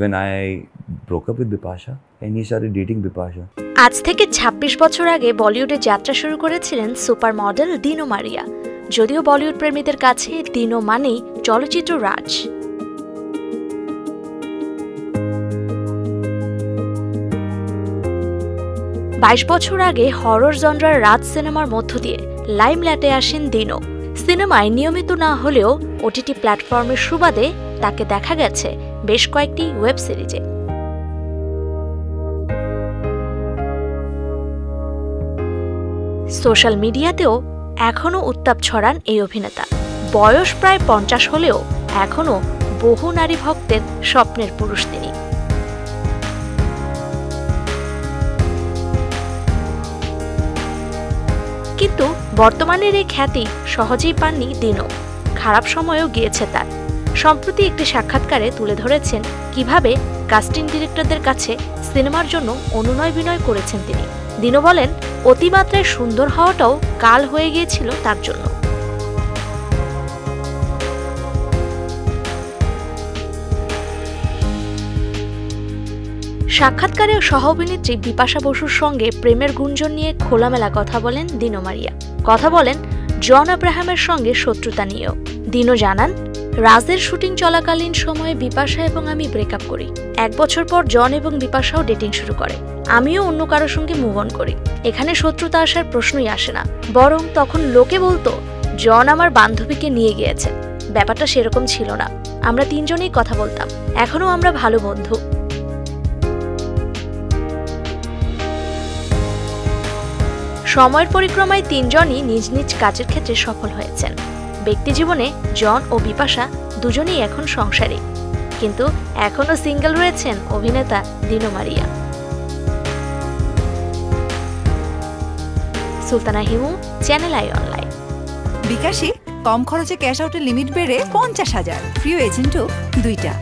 when I broke up with Bipasha and he started dating Bipasha. আজ থেকে ২৬ বছর আগে বলিউডে যাত্রা শুরু করেছিলেন সুপার মডেল দিনো মারিয়া। যদিও বলিউড প্রেমীদের কাছে দিনো মানেই চলচ্চিত্র রাজ। ২২ বছর আগে হরর জনরার রাজ সিনেমার মধ্য দিয়ে লাইমলাইটে আসেন দিনো। সিনেমায় নিয়মিত না হলেও ওটিটি প্ল্যাটফর্মের সুবাদে তাকে দেখা গেছে বেশ কয়েকটি ওয়েব সিরিজে। সোশ্যাল মিডিয়াতেও এখনও উত্তাপ ছড়ান এই অভিনেতা। বয়স প্রায় ৫০ হলেও এখনও বহু নারী ভক্তের স্বপ্নের পুরুষ তিনি। কিন্তু বর্তমানের এই খ্যাতি সহজেই পাননি দিনো। খারাপ সময়ও গিয়েছে তার। সম্প্রতি একটি সাক্ষাৎকারে তুলে ধরেছেন কিভাবে কাস্টিং ডিরেক্টরদের কাছে সিনেমার জন্য অনুনয় বিনয় করেছেন তিনি। দিনো বলেন, অতিমাত্রায় সুন্দর হওয়াটাও কাল হয়ে গিয়েছিল তার জন্য। সাক্ষাৎকারে সহ অভিনেত্রী বিপাশা বসুর সঙ্গে প্রেমের গুঞ্জন নিয়ে খোলামেলা কথা বলেন দিনো মারিয়া। কথা বলেন জন আব্রাহামের সঙ্গে শত্রুতা নিয়েও। দিনো জানান, রাজের শুটিং চলাকালীন সময়ে বিপাশা এবং আমি ব্রেকআপ করি। ১ বছর পর জন এবং বিপাশাও ডেটিং শুরু করে। আমিও অন্য কারোর সঙ্গে মুভ অন করি। এখানে শত্রুতা আসার প্রশ্নই আসে না। বরং তখন লোকে বলতো জন আমার বান্ধবীকে নিয়ে গিয়েছেন। ব্যাপারটা সেরকম ছিল না। আমরা তিনজনেই কথা বলতাম। এখনো আমরা ভালো বন্ধু। সময়ের পরিক্রমায় তিনজনই নিজ নিজ কাজের ক্ষেত্রে সফল হয়েছেন। ব্যক্তি জীবনে জন ও বিপাশা দুজনেই এখন সংসারী, কিন্তু এখনো সিঙ্গেল রয়েছেন অভিনেতা দিনো মারিয়া। Sultana Himu, channel I online. বিকাশে কম খরচে ক্যাশ আউটের লিমিট বেড়ে ৫০,০০০, প্রিয় এজেন্টও ২টা।